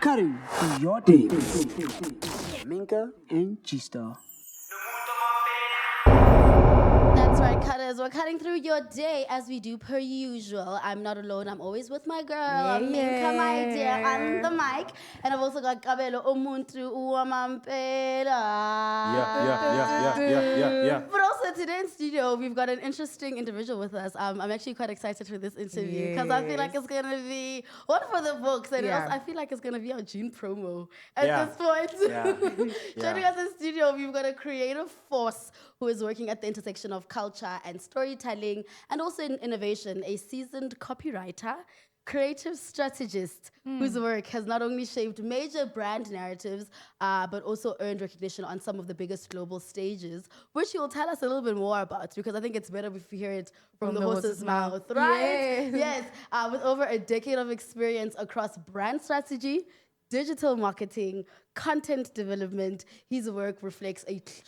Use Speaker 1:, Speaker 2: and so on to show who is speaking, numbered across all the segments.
Speaker 1: cutting through your day. Minka and G-Star.
Speaker 2: That's right, cutters. We're cutting through your day as we do per usual. I'm not alone. I'm always with my girl, Minka, my dear, on the mic. And I've also got Kabelo Omuntu Uwamampela.
Speaker 3: Yeah.
Speaker 2: But also today in studio, we've got an interesting individual with us. I'm actually quite excited for this interview because I feel like it's going to be one for the books. And also I feel like it's going to be our June promo at this point. Joining us in studio, we've got a creative force who is working at the intersection of culture and storytelling and also in innovation, a seasoned copywriter, creative strategist whose work has not only shaped major brand narratives, but also earned recognition on some of the biggest global stages, which he will tell us a little bit more about because I think it's better if we hear it from the horse's mouth, right? Yes, with over a decade of experience across brand strategy, digital marketing, content development, his work reflects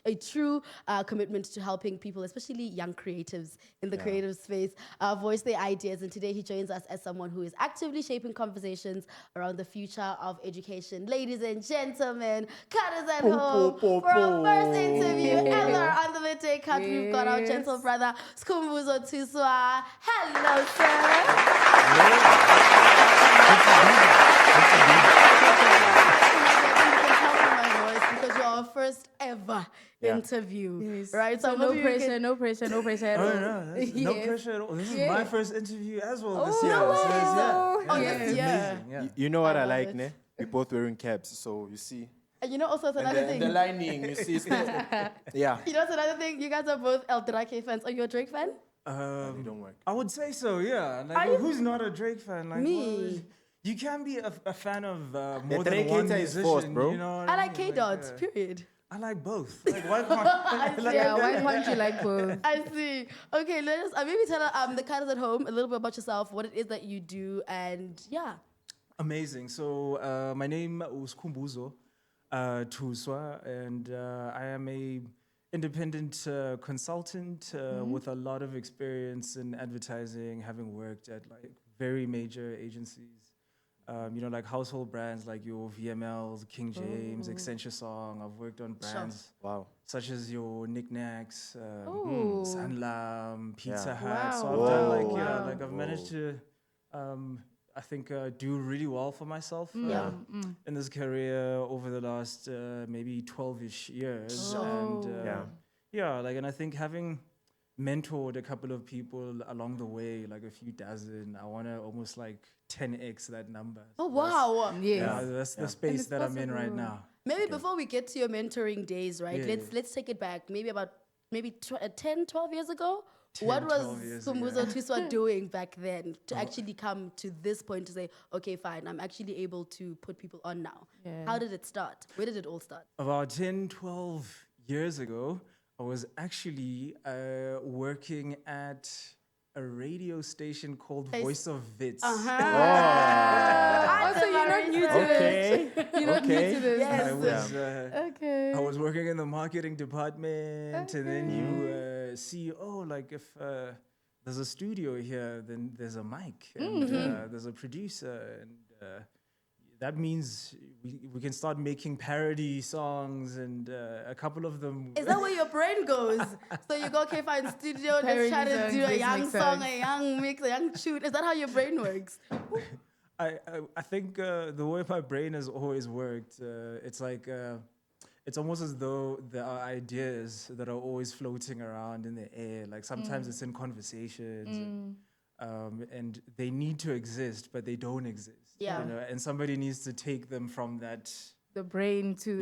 Speaker 2: a true commitment to helping people, especially young creatives in the creative space, voice their ideas. And today he joins us as someone who is actively shaping conversations around the future of education. Ladies and gentlemen, cutters at home, for our first interview ever on the Midday Cut, we've got our gentle brother, Skhumbuzo Thuswa. Hello, sir. Because you're our first ever interview, right?
Speaker 4: So no pressure at all.
Speaker 3: No pressure at all. This is my first interview as well this year.
Speaker 2: This year.
Speaker 3: Amazing,
Speaker 5: You know what I like, ne? We both wearing caps, so you see.
Speaker 2: And you know also it's another thing.
Speaker 5: The lining, you see. Yeah.
Speaker 2: You know it's another thing. You guys are both El Drake fans. Are you a Drake fan?
Speaker 5: They don't work.
Speaker 3: I would say so, yeah. Like, who's not a Drake fan? Like,
Speaker 2: Me.
Speaker 3: You can be a fan of more
Speaker 5: Drake
Speaker 3: than one
Speaker 5: hater is
Speaker 3: musician,
Speaker 5: forced, bro.
Speaker 3: You know what
Speaker 2: I like
Speaker 3: mean?
Speaker 2: K-Dot, period.
Speaker 3: I like both. Like, why can't
Speaker 4: Why can't you like both?
Speaker 2: I see. Okay, let us maybe tell the cutters at home a little bit about yourself, what it is that you do, and
Speaker 3: Amazing. So my name is Skhumbuzo Thuswa, and I am a independent consultant with a lot of experience in advertising, having worked at like very major agencies. Like household brands like your VMLs, King James, Accenture Song. I've worked on brands such as your Knickknacks, Sanlam, Pizza Hut. So I've done I've managed to, I think, do really well for myself in this career over the last maybe 12-ish years. And I think having mentored a couple of people along the way, like a few dozen. I want to almost like 10x that number.
Speaker 2: Oh, wow.
Speaker 3: That's the space that I'm in right now.
Speaker 2: Maybe before we get to your mentoring days, right? Let's take it back. Maybe 10, 12 years ago. What was Skhumbuzo Thuswa doing back then to actually come to this point to say, okay, fine, I'm actually able to put people on now? Yeah. How did it start? Where did it all start?
Speaker 3: About 10, 12 years ago, I was actually working at a radio station called Voice of Wits.
Speaker 4: So you're not new to this. You're not new to this.
Speaker 2: Yes.
Speaker 3: I was working in the marketing department, and then you see, like if there's a studio here, then there's a mic, and there's a producer, and that means we can start making parody songs, and a couple of them.
Speaker 2: Is that where your brain goes? So you go, okay, fine, studio, let's try to do a young song, a young mix, a young shoot. Is that how your brain works?
Speaker 3: I think the way my brain has always worked, it's like it's almost as though there are ideas that are always floating around in the air. Like sometimes it's in conversations. And they need to exist, but they don't exist.
Speaker 2: Yeah.
Speaker 3: And somebody needs to take them from that,
Speaker 4: the brain to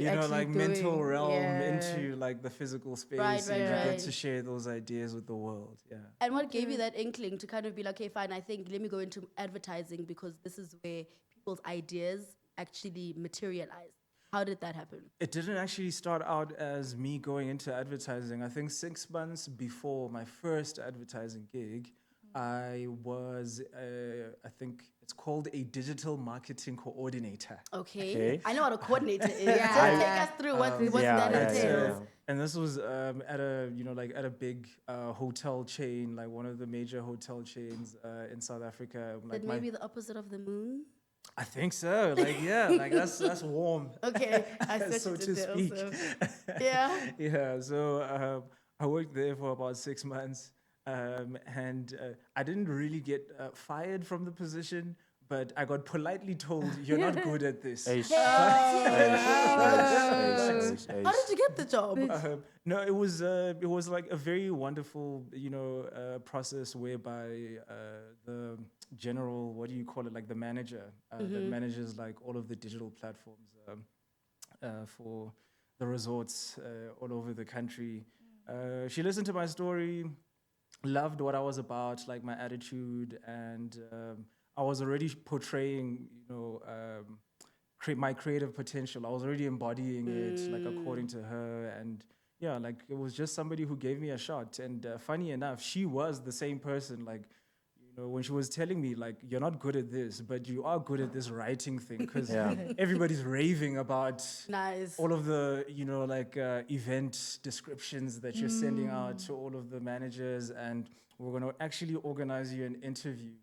Speaker 3: mental realm into like the physical space, and you get to share those ideas with the world. Yeah.
Speaker 2: And what gave you that inkling to kind of be like, okay, fine, I think let me go into advertising because this is where people's ideas actually materialize. How did that happen?
Speaker 3: It didn't actually start out as me going into advertising. I think 6 months before my first advertising gig, I was, I think it's called a digital marketing coordinator.
Speaker 2: Okay. I know what a coordinator is. Take us through what that entails.
Speaker 3: And this was at a big hotel chain, like one of the major hotel chains in South Africa.
Speaker 2: That maybe the opposite of the moon?
Speaker 3: I think so. Like, yeah, like that's warm.
Speaker 2: Okay, I
Speaker 3: So
Speaker 2: searched
Speaker 3: to
Speaker 2: it there
Speaker 3: speak.
Speaker 2: also. Yeah.
Speaker 3: Yeah, so I worked there for about 6 months, and I didn't really get fired from the position, but I got politely told, "You're not good at this."
Speaker 5: Eish.
Speaker 2: How did you get the job?
Speaker 3: No, it was like a very wonderful, process whereby the general, what do you call it, like the manager that manages like all of the digital platforms for the resorts all over the country. She listened to my story, loved what I was about, like my attitude, and I was already portraying, my creative potential. I was already embodying it, like according to her, and yeah, like it was just somebody who gave me a shot. And funny enough, she was the same person, like, when she was telling me, like, you're not good at this, but you are good at this writing thing, because everybody's raving about all of the, event descriptions that you're sending out to all of the managers. And we're going to actually organize you an interview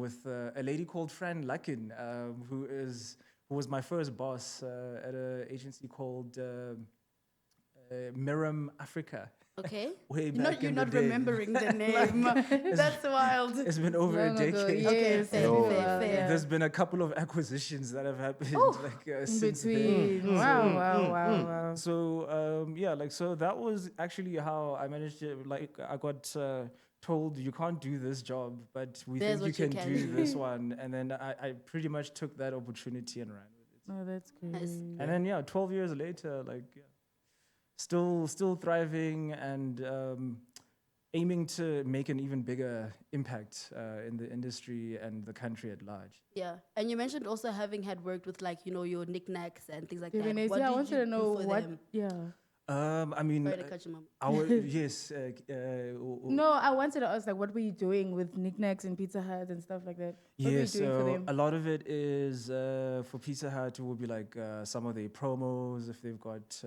Speaker 3: with a lady called Fran Luckin, who was my first boss at an agency called Miram Africa.
Speaker 2: Okay.
Speaker 3: Way back
Speaker 2: You're
Speaker 3: in
Speaker 2: not
Speaker 3: the day.
Speaker 2: remembering the name. That's wild.
Speaker 3: It's been over a
Speaker 4: Long ago,
Speaker 3: decade.
Speaker 2: Okay,
Speaker 4: yes.
Speaker 2: fair.
Speaker 3: There's been a couple of acquisitions that have happened
Speaker 4: In
Speaker 3: since then.
Speaker 4: between. Wow.
Speaker 3: So so that was actually how I managed to, like, I got told, you can't do this job, but we
Speaker 2: There's
Speaker 3: think you
Speaker 2: what you
Speaker 3: can
Speaker 2: can
Speaker 3: do
Speaker 2: do.
Speaker 3: this one. And then I pretty much took that opportunity and ran with it.
Speaker 4: Oh, that's great.
Speaker 2: Nice.
Speaker 3: And then 12 years later, still thriving and aiming to make an even bigger impact in the industry and the country at large.
Speaker 2: Yeah. And you mentioned also having had worked with, like, your knickknacks and things like that.
Speaker 4: Divinity,
Speaker 2: What
Speaker 4: I
Speaker 2: did
Speaker 4: wanted
Speaker 2: you
Speaker 4: to
Speaker 2: do
Speaker 4: know
Speaker 2: for
Speaker 4: what.
Speaker 2: them?
Speaker 4: Yeah.
Speaker 3: I mean,
Speaker 2: Sorry to cut you, Mom.
Speaker 3: yes.
Speaker 4: No, I wanted to ask, like, what were you doing with knickknacks and Pizza Hut and stuff like that? What were you doing for them?
Speaker 3: A lot of it is for Pizza Hut. It would be like some of the promos if they've got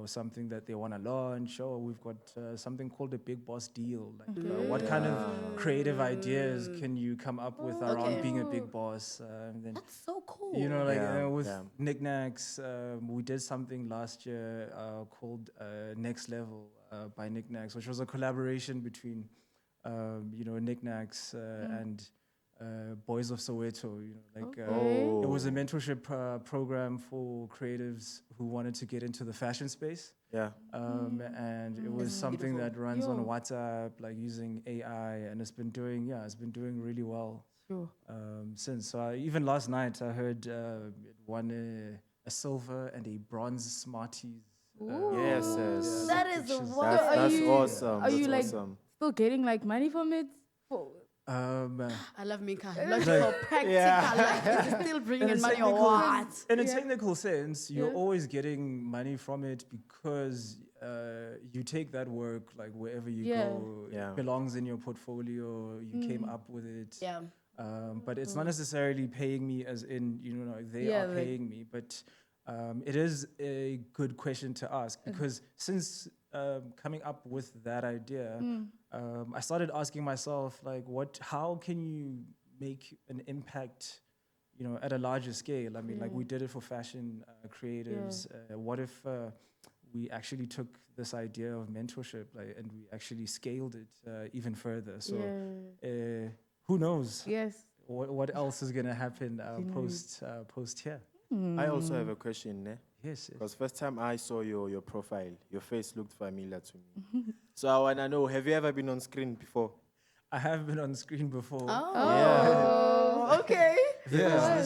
Speaker 3: something that they want to launch, or we've got something called a big boss deal. Like, what kind of creative ideas can you come up with around being a big boss? And then,
Speaker 2: That's so cool.
Speaker 3: with knickknacks, we did something last year called Next Level by Knickknacks, which was a collaboration between, Knickknacks and Boys of Soweto. It was a mentorship program for creatives who wanted to get into the fashion space.
Speaker 5: Yeah.
Speaker 3: And it was something that runs on WhatsApp, like using AI, and it's been doing really well.
Speaker 4: Sure.
Speaker 3: Since. So even last night I heard it won a silver and a bronze Smarties.
Speaker 5: Yes.
Speaker 2: That is
Speaker 3: pictures.
Speaker 2: wild.
Speaker 5: That's
Speaker 4: you-
Speaker 5: awesome.
Speaker 4: Are you like
Speaker 5: awesome.
Speaker 4: still getting like money from it?
Speaker 2: I love Minka. Logical, practical. Like, it's still bringing in money or what?
Speaker 3: In a technical sense, you're always getting money from it because you take that work, like wherever you go, it belongs in your portfolio, you came up with it.
Speaker 2: Yeah.
Speaker 3: But it's not necessarily paying me as in, they are paying me. But it is a good question to ask because since coming up with that idea, I started asking myself, like, how can you make an impact, at a larger scale? I mean, like we did it for fashion creatives. What if we actually took this idea of mentorship, and we actually scaled it even further? So who knows?
Speaker 4: Yes.
Speaker 3: What else is gonna happen post here?
Speaker 5: I also have a question, ne?
Speaker 3: Yes.
Speaker 5: Because first time I saw your profile, your face looked familiar to me. So I wanna know, have you ever been on screen before?
Speaker 3: I have been on screen before.
Speaker 2: Oh, okay.
Speaker 3: There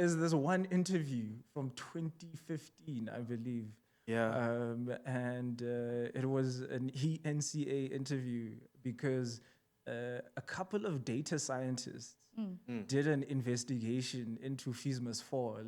Speaker 3: is this one interview from 2015, I believe.
Speaker 5: Yeah.
Speaker 3: And it was an NCA interview because a couple of data scientists did an investigation into Fees Fall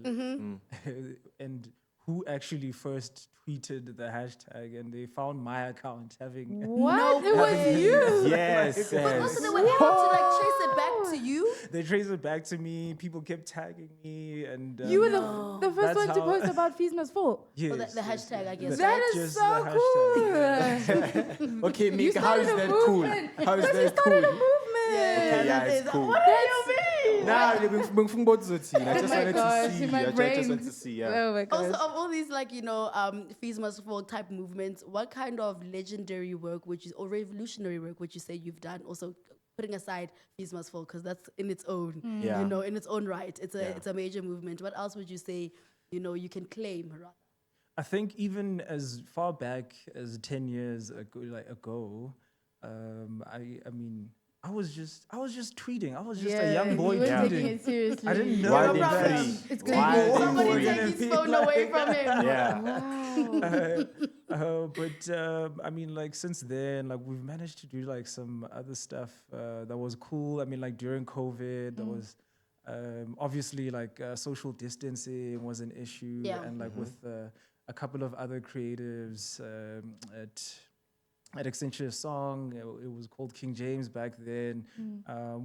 Speaker 3: and who actually first tweeted the hashtag, and they found my account having
Speaker 4: What? It was you?
Speaker 5: Yes.
Speaker 2: Also, they were able to like trace it back to you.
Speaker 3: They traced it back to me. People kept tagging me, and
Speaker 4: You were the first
Speaker 3: That's
Speaker 4: one to
Speaker 3: how-
Speaker 4: post about Fees Must Fall.
Speaker 3: yes,
Speaker 2: Well, the hashtag, I guess.
Speaker 4: That
Speaker 2: right?
Speaker 4: is
Speaker 3: Just
Speaker 4: so
Speaker 3: the
Speaker 4: cool.
Speaker 5: Okay,
Speaker 4: You
Speaker 5: Mika, how is
Speaker 4: started a
Speaker 5: that cool?
Speaker 4: movement.
Speaker 5: How is
Speaker 4: You
Speaker 5: that
Speaker 4: started a
Speaker 5: cool?
Speaker 4: movement.
Speaker 5: Okay, yeah, it's cool.
Speaker 2: What do you mean?
Speaker 5: Nah, I just wanted to see. I just wanted to see. Yeah.
Speaker 4: Oh my gosh.
Speaker 2: Also, of all these, like, Fees Must Fall type movements, what kind of legendary work or revolutionary work would you say you've done? Also, putting aside Fees Must Fall, because that's in its own, in its own right. It's a major movement. What else would you say, you can claim, rather?
Speaker 3: I think even as far back as 10 years ago, I mean, I was just tweeting. I was just a young boy
Speaker 4: you were
Speaker 3: tweeting.
Speaker 4: taking it seriously.
Speaker 3: I didn't know
Speaker 5: Why
Speaker 3: that.
Speaker 5: they free?
Speaker 4: It's
Speaker 5: Why
Speaker 4: gonna be
Speaker 5: they
Speaker 2: Somebody
Speaker 5: free?
Speaker 2: take his phone away from him.
Speaker 5: Yeah.
Speaker 3: But I mean, like since then, like we've managed to do like some other stuff that was cool. I mean, like during COVID, there was obviously like social distancing was an issue, and like with a couple of other creatives at Accenture Song, it was called King James back then.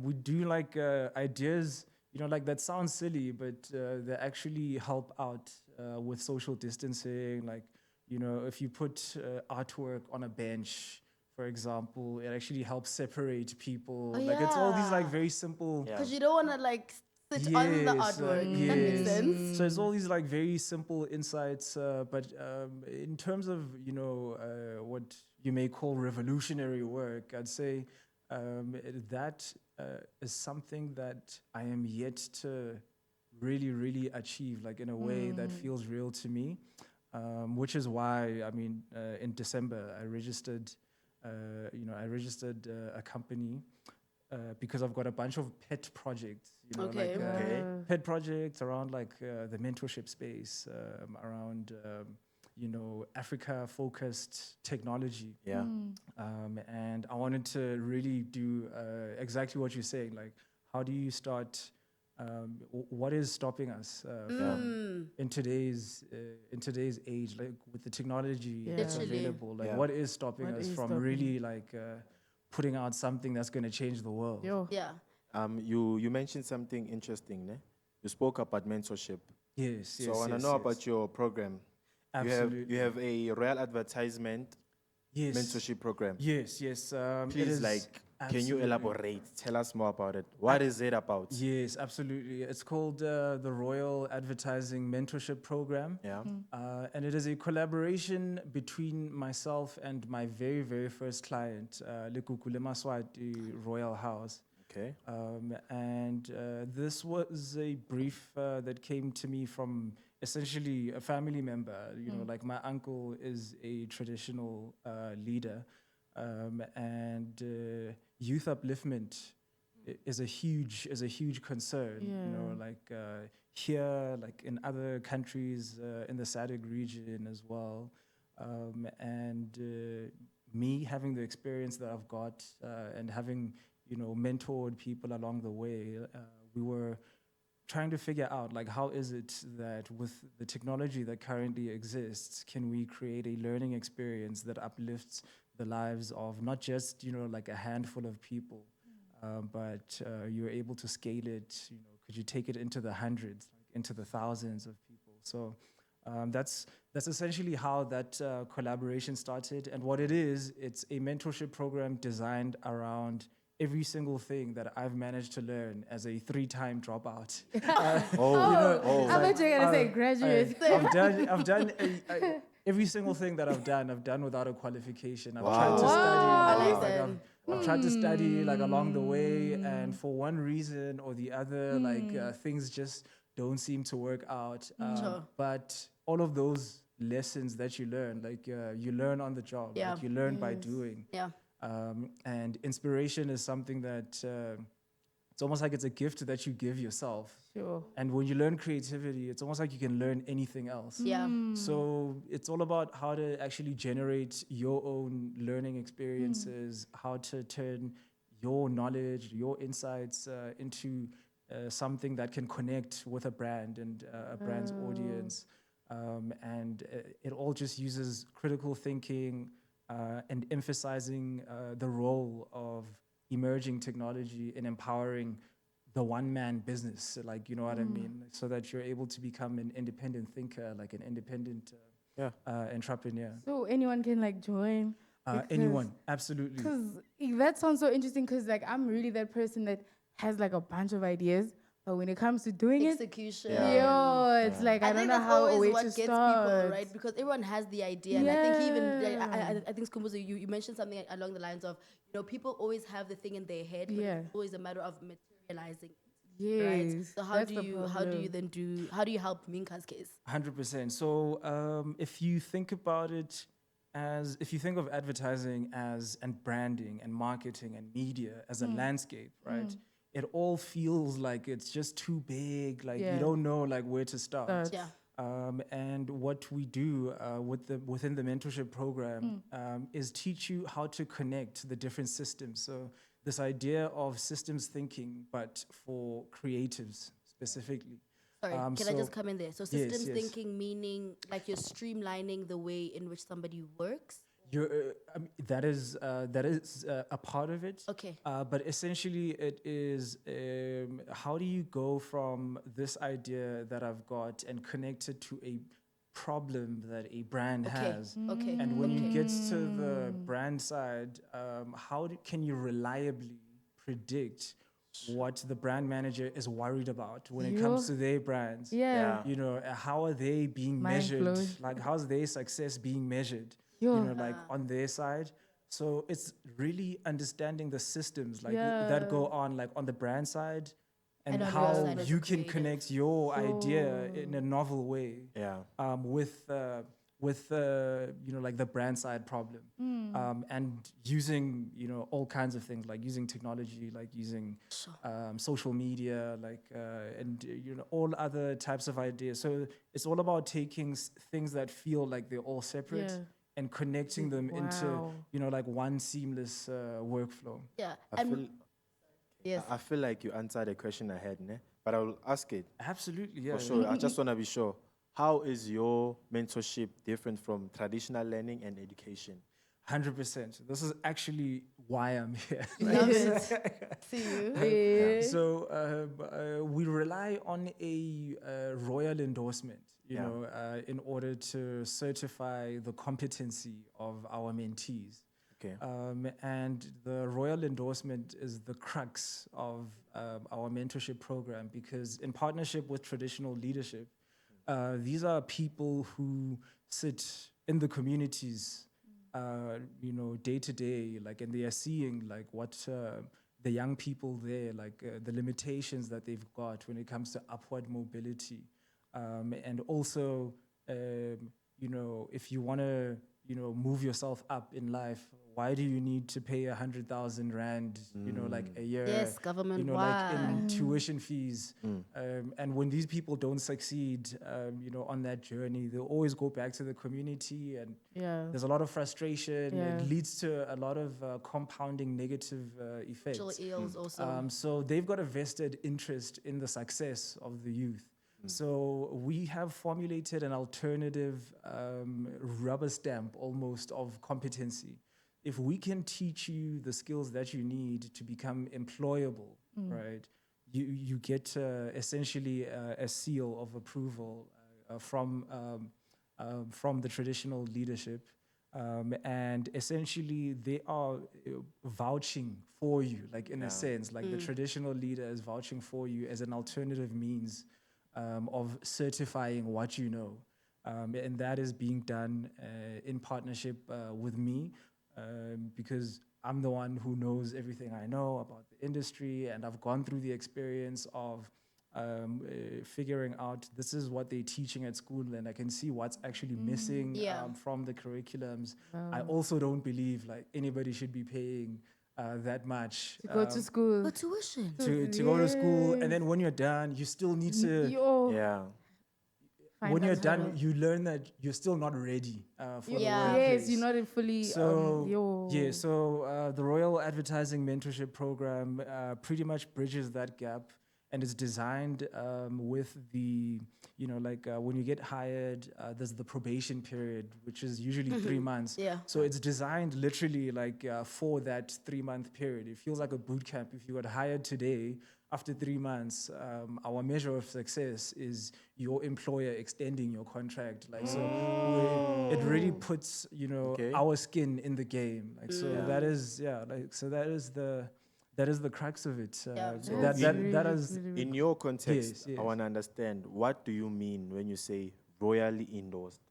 Speaker 3: We do like ideas, like that sounds silly, but they actually help out with social distancing. Like, if you put artwork on a bench, for example, it actually helps separate people. Like it's all these like very simple.
Speaker 2: Because you don't want to like sit on the artwork. That makes sense.
Speaker 3: So it's all these like very simple insights, but in terms of what you may call revolutionary work, I'd say that is something that I am yet to really, really achieve, like in a way that feels real to me, which is why I mean in December I registered a company. Because I've got a bunch of pet projects, pet projects around like the mentorship space, around Africa-focused technology.
Speaker 5: Yeah.
Speaker 3: And I wanted to really do exactly what you're saying. Like, how do you start? What is stopping us in today's age, like with the technology that's available? Like, what is stopping us from really like putting out something that's going to change the world?
Speaker 2: Yeah.
Speaker 5: You mentioned something interesting, ne? You spoke about mentorship.
Speaker 3: Yes.
Speaker 5: So I want to know about your program.
Speaker 3: Absolutely.
Speaker 5: You have a Royal Advertisement mentorship program.
Speaker 3: Yes.
Speaker 5: Please, can you elaborate? Tell us more about it. What is it about?
Speaker 3: Yes, absolutely. It's called the Royal Advertising Mentorship Program.
Speaker 5: Yeah.
Speaker 3: And it is a collaboration between myself and my very, very first client, Lekuku Lemaswati Royal House.
Speaker 5: Okay.
Speaker 3: And this was a brief that came to me from essentially a family member. Like my uncle is a traditional leader, and youth upliftment is a huge concern. Like here, like in other countries in the SADC region as well, and me having the experience that I've got and having mentored people along the way, we were trying to figure out like how is it that with the technology that currently exists, can we create a learning experience that uplifts the lives of not just like a handful of people, but you're able to scale it. Could you take it into the hundreds, like into the thousands of people? So that's essentially how that collaboration started. And what it is, it's a mentorship program designed around every single thing that I've managed to learn as a 3-time dropout.
Speaker 4: I thought you were gonna say graduate.
Speaker 3: I've done every single thing that I've done without a qualification. I've tried to study. I've tried to study like along the way, and for one reason or the other, things just don't seem to work out. But all of those lessons that you learn, you learn on the job. Like you learn by doing.
Speaker 2: Yeah.
Speaker 3: And inspiration is something that it's almost like it's a gift that you give yourself.
Speaker 4: Sure.
Speaker 3: And when you learn creativity, it's almost like you can learn anything else.
Speaker 2: Yeah.
Speaker 3: So it's all about how to actually generate your own learning experiences, how to turn your knowledge, your insights into something that can connect with a brand and a brand's audience. And it all just uses critical thinking, and emphasizing the role of emerging technology in empowering the one-man business, like, you know what I mean? So that you're able to become an independent thinker, like an independent entrepreneur.
Speaker 4: So anyone can join?
Speaker 3: Anyone, absolutely.
Speaker 4: Because that sounds so interesting because I'm really that person that has a bunch of ideas, But when it comes to doing
Speaker 2: execution.
Speaker 4: It's like I don't know how a way to
Speaker 2: gets
Speaker 4: start.
Speaker 2: people, right? Because everyone has the idea, and I think he even I think Skhumbuzo, you mentioned something along the lines of, people always have the thing in their head, but it's always a matter of materializing.
Speaker 4: Yes.
Speaker 2: Right? So how do you help Minka's case?
Speaker 3: 100%. So if you think about it if you think of advertising and branding and marketing and media as a landscape, right? It all feels like it's just too big. Like you don't know like where to start.
Speaker 2: Yeah.
Speaker 3: And what we do within the mentorship program is teach you how to connect the different systems. So this idea of systems thinking, but for creatives specifically.
Speaker 2: Sorry, can I just come in there? So systems
Speaker 3: yes.
Speaker 2: thinking, meaning like you're streamlining the way in which somebody works?
Speaker 3: That is a part of it.
Speaker 2: Okay.
Speaker 3: But essentially, it is how do you go from this idea that I've got and connect it to a problem that a brand has?
Speaker 2: Okay.
Speaker 3: And when you get to the brand side, can you reliably predict what the brand manager is worried about when it comes to their brands? How are they being measured? Like, how's their success being measured? On their side. So it's really understanding the systems that go on, like on the brand side, and how you can connect your idea in a novel way. With like the brand side problem, and using all kinds of things, like using technology, like using social media, and all other types of ideas. So it's all about taking things that feel like they're all separate and connecting them into like one seamless workflow.
Speaker 5: I feel like you answered the question I had, ne? But I will ask it.
Speaker 3: Absolutely, yeah.
Speaker 5: For sure. I just want to be sure. How is your mentorship different from traditional learning and education?
Speaker 3: 100%. This is actually why I'm here.
Speaker 2: Love it. See you.
Speaker 3: So we rely on a royal endorsement, in order to certify the competency of our mentees.
Speaker 5: Okay.
Speaker 3: And the royal endorsement is the crux of our mentorship program, because in partnership with traditional leadership, these are people who sit in the communities, day to day, and they are seeing what the young people there, the limitations that they've got when it comes to upward mobility. And also, if you want to, move yourself up in life, why do you need to pay 100,000 rand, a year?
Speaker 2: Yes, government.
Speaker 3: In tuition fees. And when these people don't succeed, on that journey, they'll always go back to the community, and there's a lot of frustration. It leads to a lot of compounding negative effects.
Speaker 2: Ills also.
Speaker 3: So they've got a vested interest in the success of the youth. So we have formulated an alternative rubber stamp almost of competency. If we can teach you the skills that you need to become employable, right, you get essentially a seal of approval from the traditional leadership. And essentially they are vouching for you, in a sense, the traditional leader is vouching for you as an alternative means of certifying what you know. And that is being done in partnership with me, because I'm the one who knows everything I know about the industry, and I've gone through the experience of figuring out this is what they're teaching at school, and I can see what's actually missing from the curriculums. I also don't believe anybody should be paying that much
Speaker 4: to go to school,
Speaker 2: for tuition,
Speaker 3: to go to school, and then when you're done, you still need to. When you're done, you learn that you're still not ready for the workplace.
Speaker 4: Yes, you're not fully.
Speaker 3: So the Royal Advertising Mentorship Program pretty much bridges that gap, and it's designed with the when you get hired, there's the probation period, which is usually 3 months. So it's designed literally for that 3-month period. It feels like a boot camp. If you got hired today, after 3 months, our measure of success is your employer extending your contract. It really puts our skin in the game. That is that is the crux of it.
Speaker 2: Yeah.
Speaker 3: So that is
Speaker 5: In your context,
Speaker 3: Yes.
Speaker 5: I want to understand, what do you mean when you say royally endorsed?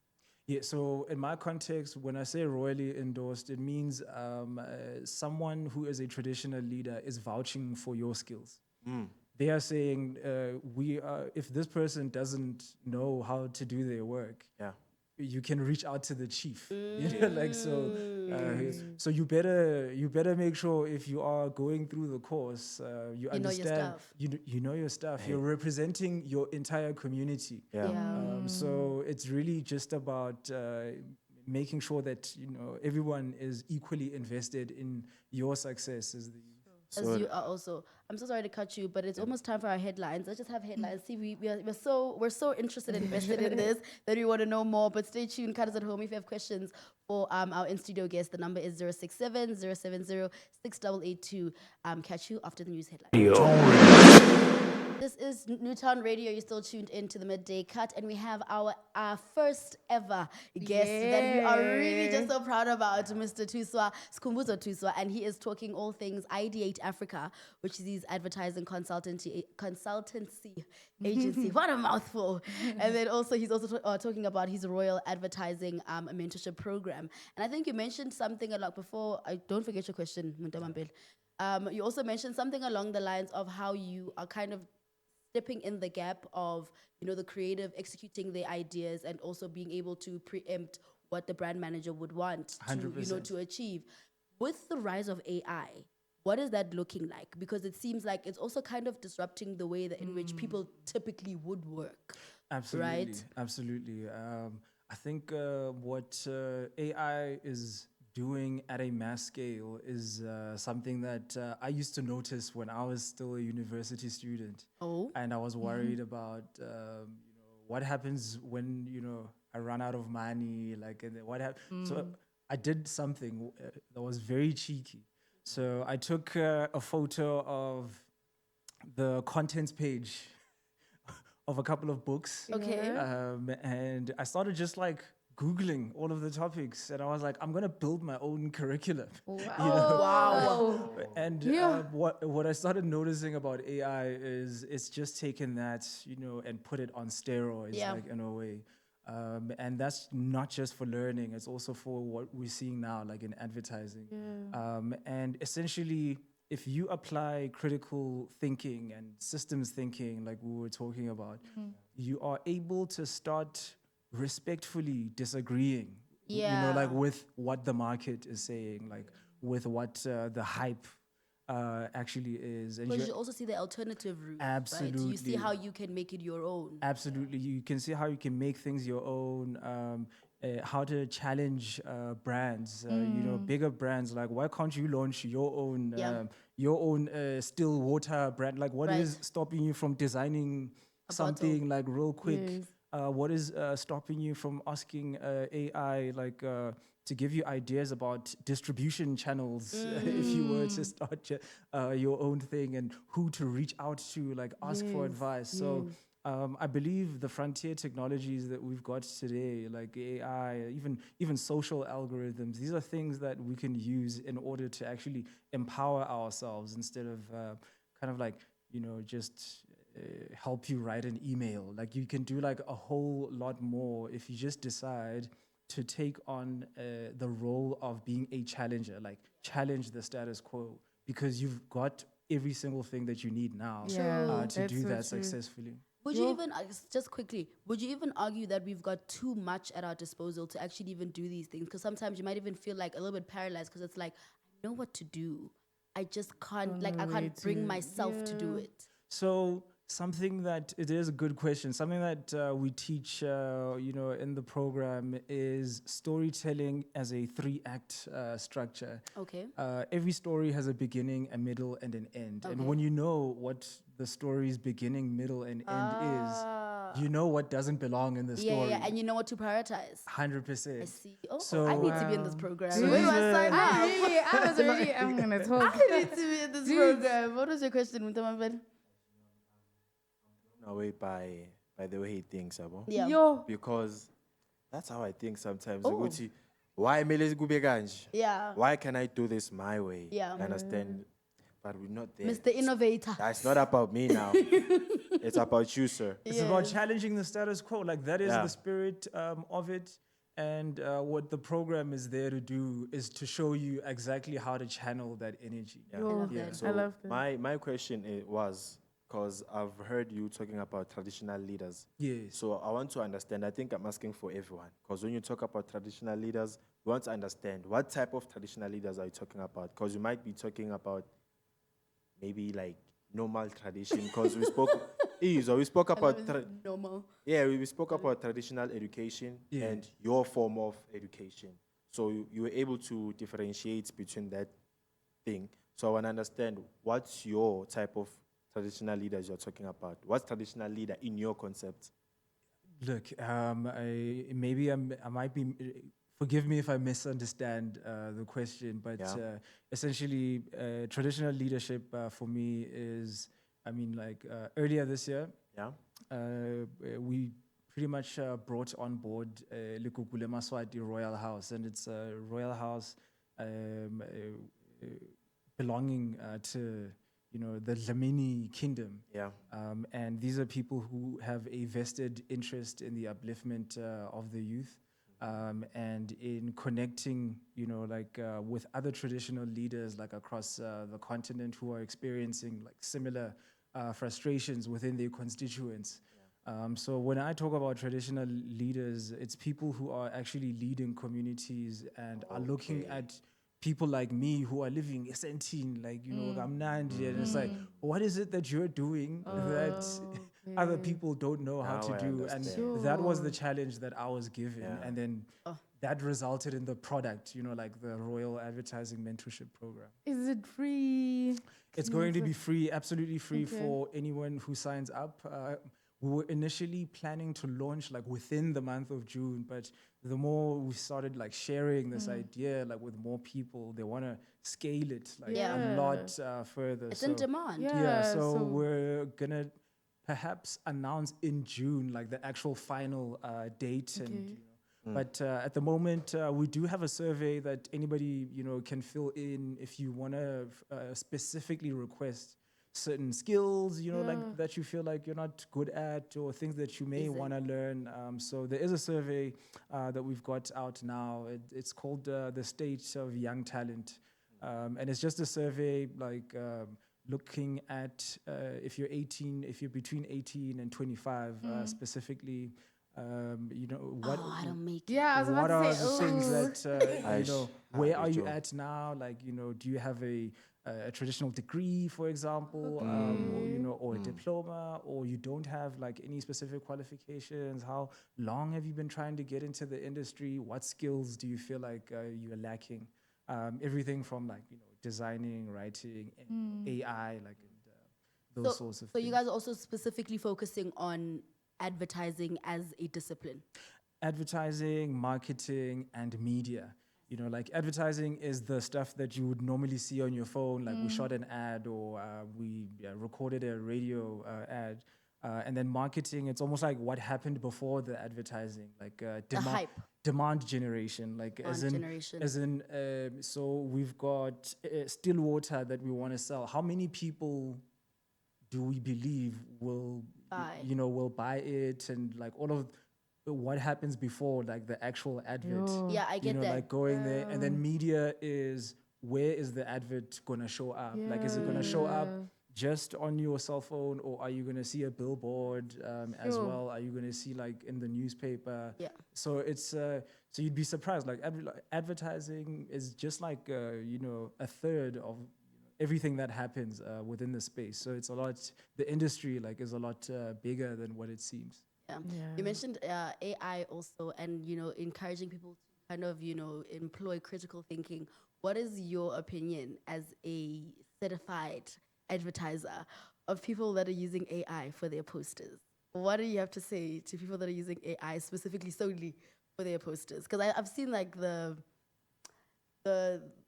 Speaker 3: Yeah, so in my context, when I say royally endorsed, it means someone who is a traditional leader is vouching for your skills. They are saying, if this person doesn't know how to do their work,
Speaker 5: Yeah.
Speaker 3: you can reach out to the chief. You know, like so you better make sure if you are going through the course, you
Speaker 2: You know your
Speaker 3: understand
Speaker 2: stuff.
Speaker 3: you know your stuff. You're representing your entire community.
Speaker 5: Yeah.
Speaker 3: So it's really just about making sure that everyone is equally invested in your success as the
Speaker 2: As you are also. I'm so sorry to cut you, but it's almost time for our headlines. Let's just have headlines. See, we're so interested and invested in this that we want to know more. But stay tuned, cut us at home. If you have questions for our in-studio guest, the number is 067-070-6882. Catch you after the news headlines. This is Newtown Radio. You're still tuned in to the Midday Cut, and we have our first ever guest that we are really just so proud about, Mr. Thuswa, Skhumbuzo Thuswa, and he is talking all things Ideate Africa, which is his advertising consultancy agency. What a mouthful! And then also he's also talking about his royal advertising mentorship program. And I think you mentioned something before. I don't forget your question, Muntamampel. You also mentioned something along the lines of how you are kind of stepping in the gap of, the creative executing their ideas and also being able to preempt what the brand manager would want to, to achieve. With the rise of AI, what is that looking like? Because it seems like it's also kind of disrupting the way that in which people typically would work.
Speaker 3: Absolutely,
Speaker 2: right?
Speaker 3: Absolutely. I think what AI is doing at a mass scale is something that I used to notice when I was still a university student.
Speaker 2: Oh.
Speaker 3: And I was worried about, what happens when, I run out of money, and then what happens. So I did something that was very cheeky. So I took a photo of the contents page of a couple of books.
Speaker 2: Okay.
Speaker 3: And I started just Googling all of the topics, and I was like, I'm gonna build my own curriculum.
Speaker 2: Wow.
Speaker 3: And what I started noticing about AI is it's just taken that, and put it on steroids, in a way. And that's not just for learning; it's also for what we're seeing now, in advertising. And essentially, if you apply critical thinking and systems thinking, like we were talking about, you are able to start respectfully disagreeing, with what the market is saying, with what the hype actually is. And
Speaker 2: because you also see the alternative route.
Speaker 3: Absolutely.
Speaker 2: Right? You see how you can make it your own.
Speaker 3: Absolutely. You can see how you can make things your own, how to challenge brands, bigger brands. Why can't you launch your own still water brand? What is stopping you from designing something real quick?
Speaker 4: Yes.
Speaker 3: What is stopping you from asking AI to give you ideas about distribution channels if you were to start your own thing, and who to reach out to, ask for advice? So I believe the frontier technologies that we've got today, like AI, even social algorithms, these are things that we can use in order to actually empower ourselves instead of just help you write an email. You can do a whole lot more if you just decide to take on the role of being a challenger, challenge the status quo, because you've got every single thing that you need now to do that successfully.
Speaker 2: Would you even, just quickly, would you even argue that we've got too much at our disposal to actually even do these things? Because sometimes you might even feel a little bit paralyzed because it's I know what to do. I just can't, I can't bring myself to do it.
Speaker 3: So something that, it is a good question, something that we teach, in the program is storytelling as a 3-act structure.
Speaker 2: Okay.
Speaker 3: Every story has a beginning, a middle, and an end. And when you know what the story's beginning, middle, and end is, you know what doesn't belong in the story.
Speaker 2: Yeah, and you know what to prioritize.
Speaker 3: 100%.
Speaker 2: I see. Oh,
Speaker 3: So,
Speaker 2: I need to be in this program.
Speaker 3: so
Speaker 2: Where do
Speaker 3: these
Speaker 2: I sign up?
Speaker 4: I'm gonna talk.
Speaker 2: I need to be in this program. What was your question, Muntamampel?
Speaker 5: Away by the way he thinks, Abo.
Speaker 2: Yeah.
Speaker 4: Yo.
Speaker 5: Because that's how I think sometimes.
Speaker 2: Oh.
Speaker 5: Ukuthi, why mele kube kanje?
Speaker 2: Yeah.
Speaker 5: Why can I do this my way?
Speaker 2: Yeah.
Speaker 5: I understand. but we're not there.
Speaker 2: Mr. Innovator.
Speaker 5: That's not about me now. It's about you, sir.
Speaker 3: It's about challenging the status quo. Like that is
Speaker 5: Yeah.
Speaker 3: the spirit of it. And what the program is there to do is to show you exactly how to channel that energy.
Speaker 5: Yeah.
Speaker 2: love
Speaker 3: Yeah.
Speaker 2: that.
Speaker 5: So
Speaker 4: I love that.
Speaker 5: my question was, because I've heard you talking about traditional leaders.
Speaker 3: Yes.
Speaker 5: So I want to understand. I think I'm asking for everyone. Because when you talk about traditional leaders, we want to understand what type of traditional leaders are you talking about? Because you might be talking about maybe like normal tradition. Because we spoke about
Speaker 2: Normal.
Speaker 5: we spoke about traditional education
Speaker 3: Yeah.
Speaker 5: and your form of education. So you were able to differentiate between that thing. So I want to understand what's your type of traditional leaders you're talking about. What's traditional leader in your concept?
Speaker 3: Look, I might be. Forgive me if I misunderstand the question, but
Speaker 5: Yeah.
Speaker 3: essentially, traditional leadership for me is, earlier this year,
Speaker 5: Yeah.
Speaker 3: we pretty much brought on board Lekukule Maswati Royal House, and it's a royal house belonging to the Dlamini Kingdom.
Speaker 5: Yeah.
Speaker 3: And these are people who have a vested interest in the upliftment of the youth, and in connecting, with other traditional leaders like across the continent who are experiencing like similar frustrations within their constituents. So when I talk about traditional leaders, it's people who are actually leading communities and are looking at people like me who are living Esentine, Kamnandi, and it's like, what is it that you're doing that other people don't know how
Speaker 5: Now
Speaker 3: to
Speaker 5: I
Speaker 3: do? And
Speaker 5: understand.
Speaker 3: that was the challenge that I was given.
Speaker 5: Yeah.
Speaker 3: And then that resulted in the product, like the Royal Advertising Mentorship Program.
Speaker 4: Is it free?
Speaker 3: It's going to be free, absolutely free for anyone who signs up. We were initially planning to launch like within the month of June, but the more we started like sharing this idea like with more people, they want to scale it like a lot further.
Speaker 2: It's in demand.
Speaker 3: Yeah, so we're gonna perhaps announce in June like the actual final date and. But at the moment, we do have a survey that anybody can fill in if you want to specifically request certain skills, like that you feel like you're not good at, or things that you may want to learn. So there is a survey that we've got out now. It's called the State of Young Talent, and it's just a survey like looking at if you're between 18 and 25 specifically. What
Speaker 2: I don't make it.
Speaker 4: Yeah, I was
Speaker 3: what
Speaker 4: about
Speaker 3: are
Speaker 4: to say.
Speaker 3: the things that where are you
Speaker 5: Joe.
Speaker 3: at now? Like, do you have a traditional degree, for example, or a diploma, or you don't have like any specific qualifications? How long have you been trying to get into the industry? What skills do you feel like you are lacking? Everything from like designing, writing, and AI, like those sorts of
Speaker 2: So
Speaker 3: things.
Speaker 2: you guys are also specifically focusing on advertising as a discipline.
Speaker 3: Advertising, marketing, and media. Like advertising is the stuff that you would normally see on your phone. Like we shot an ad, or we recorded a radio ad. And then marketing, it's almost like what happened before the advertising, like
Speaker 2: hype.
Speaker 3: demand generation. Like so we've got still water that we want to sell. How many people do we believe will will buy it, and like all of what happens before like the actual advert?
Speaker 2: Yeah, I get that.
Speaker 3: Like going there, and then media is, where is the advert gonna show up? Like, is it gonna show up just on your cell phone, or are you gonna see a billboard as well? Are you gonna see like in the newspaper?
Speaker 2: Yeah.
Speaker 3: So it's so you'd be surprised. Like advertising is just like a third of everything that happens within the space. So it's a lot. The industry like is a lot bigger than what it seems.
Speaker 2: Yeah. You mentioned AI also, and encouraging people to kind of employ critical thinking. What is your opinion as a certified advertiser of people that are using AI for their posters? What do you have to say to people that are using AI specifically solely for their posters? Because I've seen like the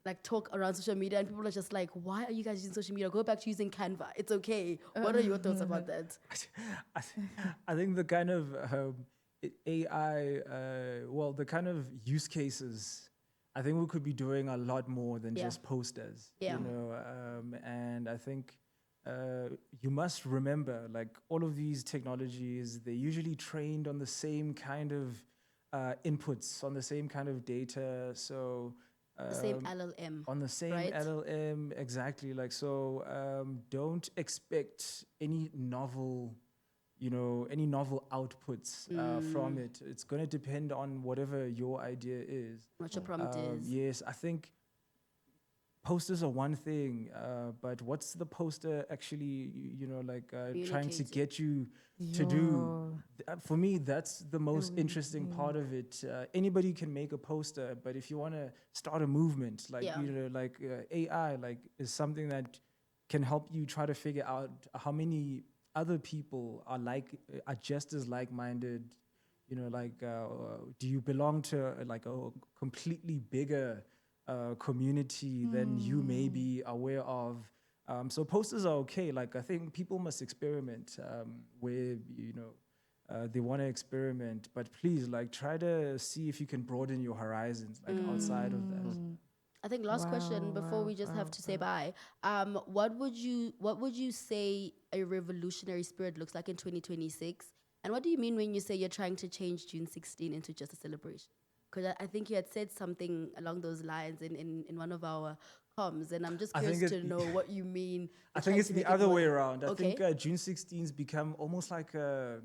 Speaker 2: like talk around social media, and people are just like, why are you guys using social media? Go back to using Canva. It's okay. What are your thoughts about that?
Speaker 3: I think the kind of AI, the kind of use cases, I think we could be doing a lot more than
Speaker 2: Yeah.
Speaker 3: just posters.
Speaker 2: Yeah.
Speaker 3: You know, and I think you must remember, like all of these technologies, they're usually trained on the same kind of inputs, on the same kind of data. So
Speaker 2: The same LLM.
Speaker 3: on the same
Speaker 2: right?
Speaker 3: LLM, exactly. Like so, don't expect any novel, any novel outputs from it. It's going to depend on whatever your idea is.
Speaker 2: What your prompt is.
Speaker 3: Yes, I think posters are one thing, but what's the poster actually, trying to
Speaker 2: Communicating.
Speaker 3: get you to do? For me, that's the most interesting part of it. Anybody can make a poster, but if you want to start a movement, like,
Speaker 2: Yeah.
Speaker 3: AI, like, is something that can help you try to figure out how many other people are just as like-minded. Do you belong to like a completely bigger community than you may be aware of? So posters are okay. Like, I think people must experiment where they want to experiment, but please, like, try to see if you can broaden your horizons, like outside of that.
Speaker 2: I think last question before we just have to say bye. What would you say a revolutionary spirit looks like in 2026? And what do you mean when you say you're trying to change June 16 into just a celebration? Because I think you had said something along those lines in one of our comms, and I'm just
Speaker 3: I think
Speaker 2: curious to know what you mean.
Speaker 3: I
Speaker 2: by
Speaker 3: think
Speaker 2: trying
Speaker 3: it's
Speaker 2: to
Speaker 3: the
Speaker 2: make it
Speaker 3: other
Speaker 2: more-
Speaker 3: way around. I
Speaker 2: Okay.
Speaker 3: think June 16's become almost like a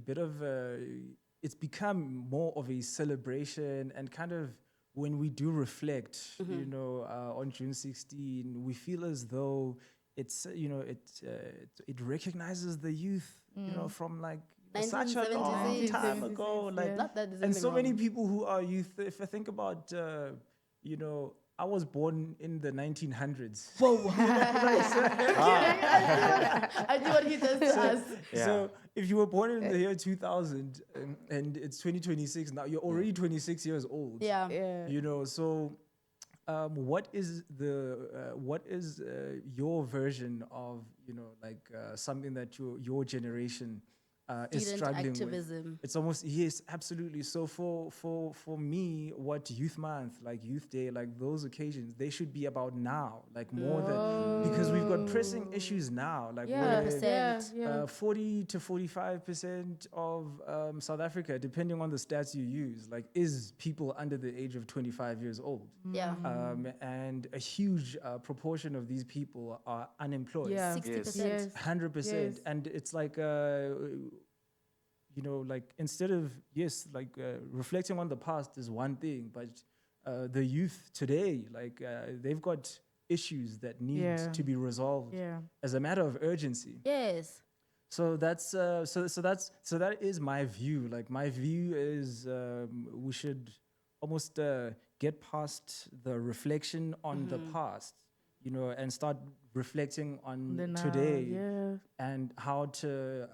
Speaker 3: bit of it's become more of a celebration, and kind of when we do reflect, on June 16, we feel as though it's it recognizes the youth, from like such a long
Speaker 2: 1976.
Speaker 3: time ago, like,
Speaker 2: Not that there's
Speaker 3: and
Speaker 2: anything
Speaker 3: so many
Speaker 2: wrong.
Speaker 3: people who are youth. If I think about, I was born in the 1900s.
Speaker 2: Whoa. I do what he does to us.
Speaker 5: Yeah.
Speaker 3: So if you were born in the year 2000 and it's 2026 now, you're already 26 years old.
Speaker 2: Yeah.
Speaker 3: So what is your version of something that your generation is
Speaker 2: Student
Speaker 3: struggling
Speaker 2: activism.
Speaker 3: with? It's almost, yes, absolutely. So for me, what Youth Month, like Youth Day, like those occasions, they should be about now, like more than, because we've got pressing issues now, like where
Speaker 2: 100%.
Speaker 3: 40 to 45% of South Africa, depending on the stats you use, like, is people under the age of 25 years old.
Speaker 2: Yeah.
Speaker 3: And a huge proportion of these people are unemployed.
Speaker 4: Yeah.
Speaker 2: 60%.
Speaker 4: Yes.
Speaker 3: 100%.
Speaker 4: Yes.
Speaker 3: And it's like, like, instead of, reflecting on the past is one thing, but the youth today, like, they've got issues that need to be resolved as a matter of urgency.
Speaker 2: Yes.
Speaker 3: So that's that is my view. Like, my view is we should almost get past the reflection on the past, and start reflecting on
Speaker 4: The now,
Speaker 3: today and how to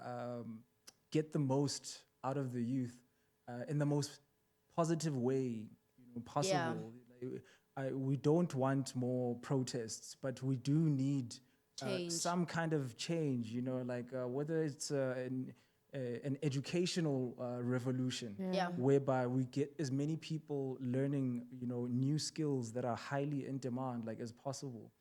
Speaker 3: get the most out of the youth in the most positive way possible. Like, we don't want more protests, but we do need
Speaker 2: Change.
Speaker 3: some kind of change, whether it's an educational revolution,
Speaker 2: Yeah.
Speaker 3: whereby we get as many people learning, new skills that are highly in demand, like, as possible.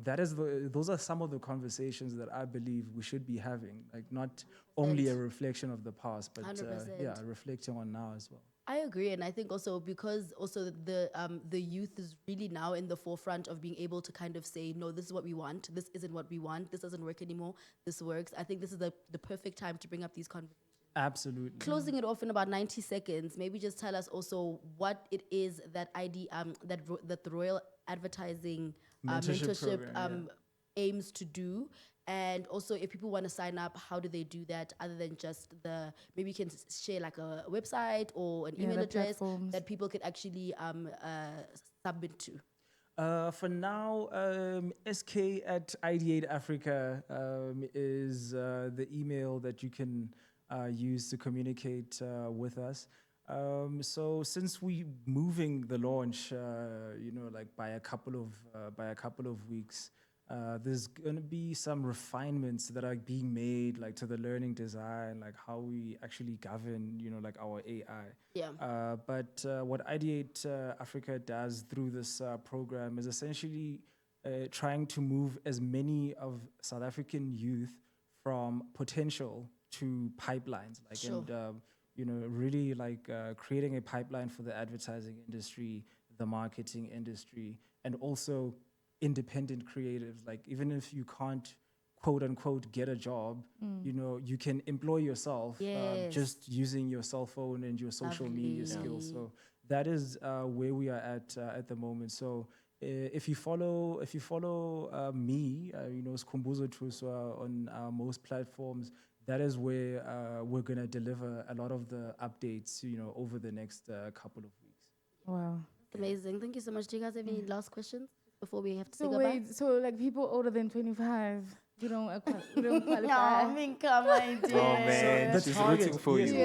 Speaker 3: Those are some of the conversations that I believe we should be having, like, not only a reflection of the past, but
Speaker 2: 100%.
Speaker 3: reflecting on now as well.
Speaker 2: I agree, and I think also because also the youth is really now in the forefront of being able to kind of say, no, this is what we want, this isn't what we want, this doesn't work anymore, this works. I think this is the perfect time to bring up these conversations.
Speaker 3: Absolutely.
Speaker 2: Closing it off in about 90 seconds, maybe just tell us also what it is that that the Royal Advertising mentorship
Speaker 3: program,
Speaker 2: aims to do. And also, if people want to sign up, how do they do that other than just maybe you can share like a website or an email
Speaker 4: the
Speaker 2: address
Speaker 4: platforms.
Speaker 2: that people could actually submit to?
Speaker 3: For now, SK at Ideate Africa is the email that you can use to communicate with us. So since we moving the launch, like by a couple of weeks, There's gonna be some refinements that are being made, like to the learning design, like how we actually govern, like our AI.
Speaker 2: Yeah.
Speaker 3: But what Ideate Africa does through this program is essentially trying to move as many of South African youth from potential to pipelines, like
Speaker 2: Sure.
Speaker 3: and really like creating a pipeline for the advertising industry, the marketing industry, and also independent creatives. Like even if you can't quote unquote get a job, you can employ yourself
Speaker 2: Yes.
Speaker 3: just using your cell phone and your social media skills. So that is where we are at the moment. So if you follow me, Skhumbuzo Thuswa on most platforms, that is where we're gonna deliver a lot of the updates, over the next couple of weeks.
Speaker 4: Wow.
Speaker 2: Amazing. Thank you so much. Do you guys have any last questions before we have to say
Speaker 4: So
Speaker 2: goodbye?
Speaker 4: wait, so like people older than 25, we don't
Speaker 2: No,
Speaker 4: qualify.
Speaker 2: I mean, come on, dear.
Speaker 5: Oh man,
Speaker 3: The
Speaker 5: she's
Speaker 3: target,
Speaker 5: rooting for
Speaker 3: yes,
Speaker 5: you.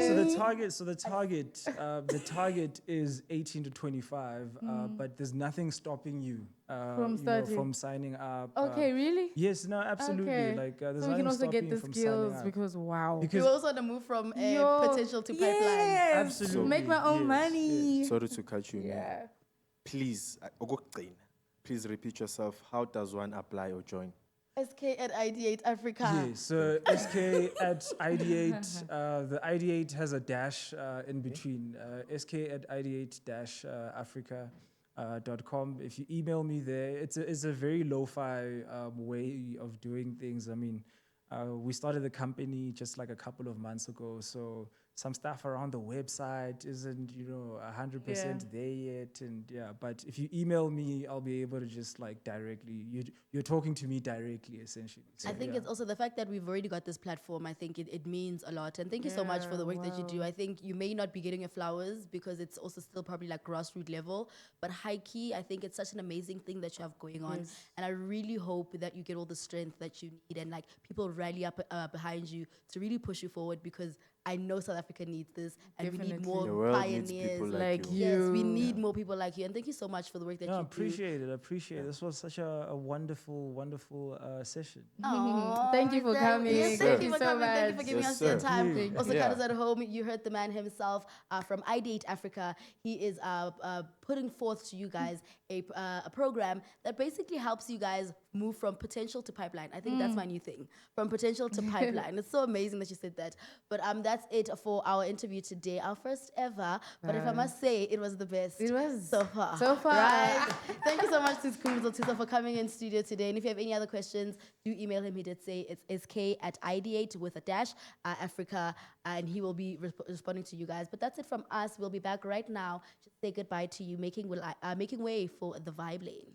Speaker 3: So the target is 18 to 25, but there's nothing stopping you
Speaker 4: From starting?
Speaker 3: from signing up.
Speaker 4: Okay, really?
Speaker 3: Yes, no, absolutely.
Speaker 4: Okay.
Speaker 3: Like there's
Speaker 4: So we can
Speaker 3: nothing
Speaker 4: also
Speaker 3: stopping
Speaker 4: get
Speaker 3: you
Speaker 4: the
Speaker 3: from signing
Speaker 4: skills
Speaker 3: up.
Speaker 4: because wow.
Speaker 2: We
Speaker 3: Because
Speaker 2: also want to move from
Speaker 4: Yo,
Speaker 2: potential to pipeline.
Speaker 4: yes,
Speaker 3: Absolutely,
Speaker 4: Make my own
Speaker 3: yes,
Speaker 4: money.
Speaker 5: Sorry to cut you, man.
Speaker 4: Yeah.
Speaker 5: Please, please repeat yourself. How does one apply or join?
Speaker 2: SK at Ideate Africa.
Speaker 3: yeah, so SK at Ideate, the Ideate has a dash in between. SK at ideate-africa.com. If you email me there, it's a very lo-fi way of doing things. I mean, we started the company just like a couple of months ago, so some stuff around the website isn't 100% there yet, and but if you email me, I'll be able to just like directly, you're talking to me directly essentially. So,
Speaker 2: I think it's also the fact that we've already got this platform. I think it means a lot. And thank you so much for the work that you do. I think you may not be getting your flowers because it's also still probably like grassroots level, but high key, I think it's such an amazing thing that you have going on. And I really hope that you get all the strength that you need and like people rally up behind you to really push you forward, because I know South Africa needs this, and we need
Speaker 4: Definitely.
Speaker 2: more
Speaker 5: The world
Speaker 2: pioneers
Speaker 5: needs people
Speaker 4: like
Speaker 5: you.
Speaker 4: you.
Speaker 2: Yes, we need more people like you. And thank you so much for the work that
Speaker 3: no, I
Speaker 2: you do.
Speaker 3: appreciate it. I appreciate it. This was such a wonderful session.
Speaker 2: Aw,
Speaker 4: Thank you for coming.
Speaker 2: Yes,
Speaker 5: Thank
Speaker 2: thank
Speaker 5: you
Speaker 2: you for
Speaker 4: so
Speaker 2: coming. Thank you for
Speaker 4: much.
Speaker 2: giving
Speaker 5: Yes,
Speaker 2: us your
Speaker 5: sir.
Speaker 2: time.
Speaker 3: Thank you.
Speaker 2: Also,
Speaker 5: Yeah.
Speaker 2: Kada's at home. You heard the man himself from Ideate Africa. He is putting forth to you guys a program that basically helps you guys move from potential to pipeline. I think that's my new thing, from potential to pipeline. It's so amazing that you said that. But that's it for our interview today, our first ever. But if I must say, it was the best.
Speaker 4: It was.
Speaker 2: So far.
Speaker 4: So far.
Speaker 2: Right? Thank you so much to Skhumbuzo Thuswa for coming in studio today. And if you have any other questions, do email him. He did say it's SK at Ideate with a dash, Africa, and he will be responding to you guys. But that's it from us. We'll be back right now. Just say goodbye to you, making way for the Vibe Lane.